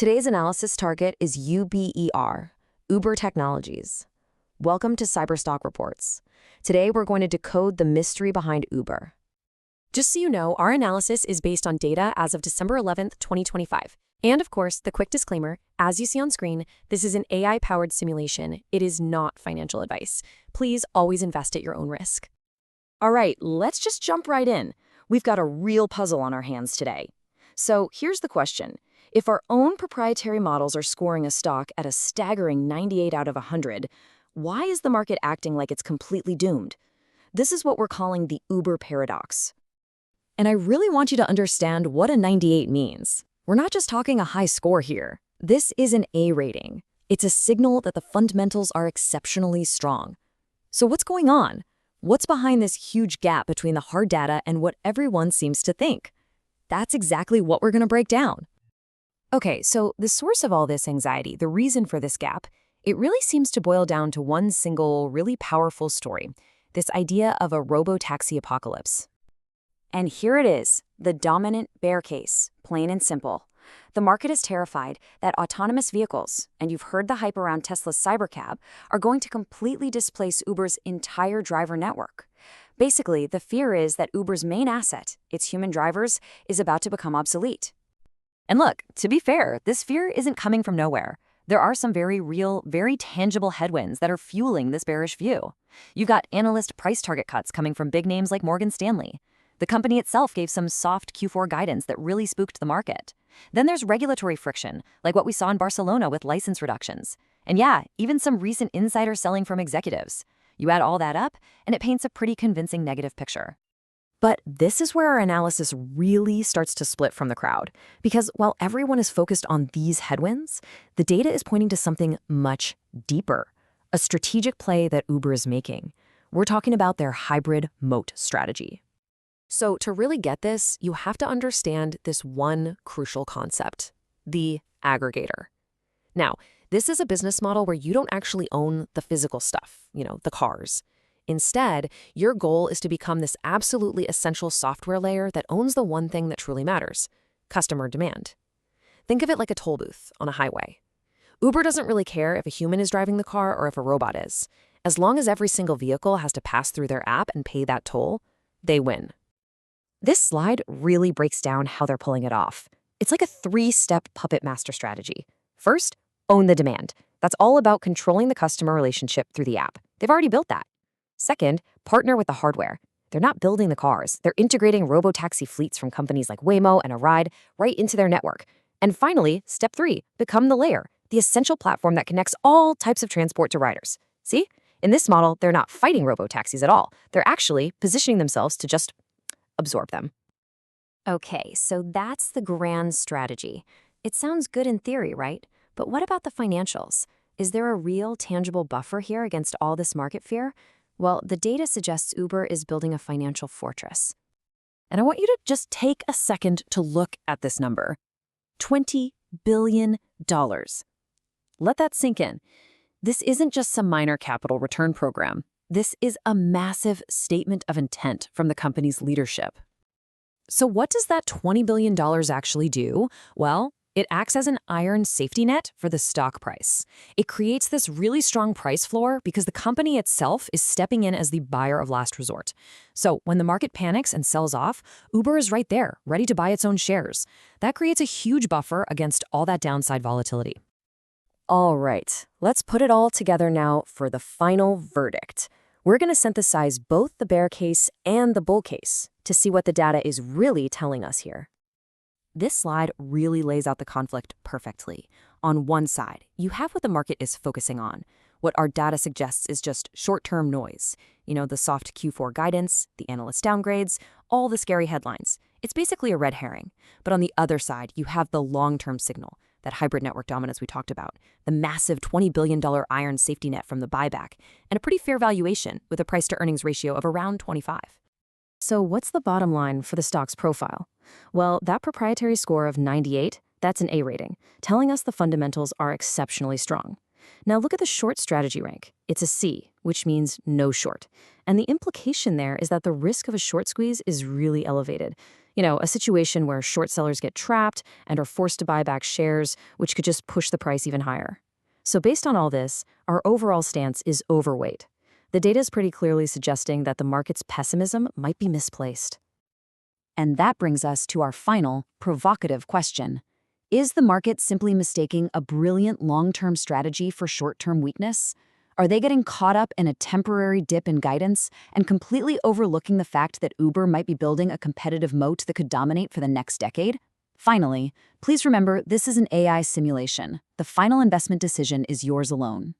Today's analysis target is UBER, Uber Technologies. Welcome to Cyberstock Reports. Today we're going to decode the mystery behind Uber. Just so you know, our analysis is based on data as of December 11th, 2025. And of course, the quick disclaimer, as you see on screen, this is an AI-powered simulation. It is not financial advice. Please always invest at your own risk. All right, let's just jump right in. We've got a real puzzle on our hands today. So here's the question. If our own proprietary models are scoring a stock at a staggering 98 out of 100, why is the market acting like it's completely doomed? This is what we're calling the Uber paradox. And I really want you to understand what a 98 means. We're not just talking a high score here. This is an A rating. It's a signal that the fundamentals are exceptionally strong. So what's going on? What's behind this huge gap between the hard data and what everyone seems to think? That's exactly what we're going to break down. Okay, so the source of all this anxiety, the reason for this gap, it really seems to boil down to one single, really powerful story, this idea of a robotaxi apocalypse. And here it is, the dominant bear case, plain and simple. The market is terrified that autonomous vehicles, and you've heard the hype around Tesla's Cybercab, are going to completely displace Uber's entire driver network. Basically, the fear is that Uber's main asset, its human drivers, is about to become obsolete. And look, to be fair, this fear isn't coming from nowhere. There are some very real, very tangible headwinds that are fueling this bearish view. You've got analyst price target cuts coming from big names like Morgan Stanley. The company itself gave some soft Q4 guidance that really spooked the market. Then there's regulatory friction, like what we saw in Barcelona with license reductions. And yeah, even some recent insider selling from executives. You add all that up, and it paints a pretty convincing negative picture. But this is where our analysis really starts to split from the crowd. Because while everyone is focused on these headwinds, the data is pointing to something much deeper, a strategic play that Uber is making. We're talking about their hybrid Moat strategy. So to really get this, you have to understand this one crucial concept, the aggregator. Now, this is a business model where you don't actually own the physical stuff, the cars. Instead, your goal is to become this absolutely essential software layer that owns the one thing that truly matters, customer demand. Think of it like a toll booth on a highway. Uber doesn't really care if a human is driving the car or if a robot is. As long as every single vehicle has to pass through their app and pay that toll, they win. This slide really breaks down how they're pulling it off. It's like a three-step puppet master strategy. First, own the demand. That's all about controlling the customer relationship through the app. They've already built that. Second, partner with the hardware. They're not building the cars. They're integrating robotaxi fleets from companies like Waymo and a Ride right into their network. And finally, step 3, become the layer, the essential platform that connects all types of transport to riders. See? In this model, they're not fighting robotaxis at all. They're actually positioning themselves to just absorb them. Okay, so that's the grand strategy. It sounds good in theory, right? But what about the financials? Is there a real, tangible buffer here against all this market fear? Well, the data suggests Uber is building a financial fortress. And I want you to just take a second to look at this number. $20 billion. Let that sink in. This isn't just some minor capital return program. This is a massive statement of intent from the company's leadership. So what does that $20 billion actually do? Well, it acts as an iron safety net for the stock price. It creates this really strong price floor because the company itself is stepping in as the buyer of last resort. So when the market panics and sells off, Uber is right there, ready to buy its own shares. That creates a huge buffer against all that downside volatility. All right, let's put it all together now for the final verdict. We're going to synthesize both the bear case and the bull case to see what the data is really telling us here. This slide really lays out the conflict perfectly. On one side, you have what the market is focusing on. What our data suggests is just short-term noise. The soft Q4 guidance, the analyst downgrades, all the scary headlines. It's basically a red herring. But on the other side, you have the long-term signal, that hybrid network dominance we talked about, the massive $20 billion iron safety net from the buyback, and a pretty fair valuation with a price-to-earnings ratio of around 25. So what's the bottom line for the stock's profile? Well, that proprietary score of 98, that's an A rating, telling us the fundamentals are exceptionally strong. Now look at the short strategy rank. It's a C, which means no short. And the implication there is that the risk of a short squeeze is really elevated. A situation where short sellers get trapped and are forced to buy back shares, which could just push the price even higher. So based on all this, our overall stance is overweight. The data is pretty clearly suggesting that the market's pessimism might be misplaced. And that brings us to our final, provocative question. Is the market simply mistaking a brilliant long-term strategy for short-term weakness? Are they getting caught up in a temporary dip in guidance and completely overlooking the fact that Uber might be building a competitive moat that could dominate for the next decade? Finally, please remember this is an AI simulation. The final investment decision is yours alone.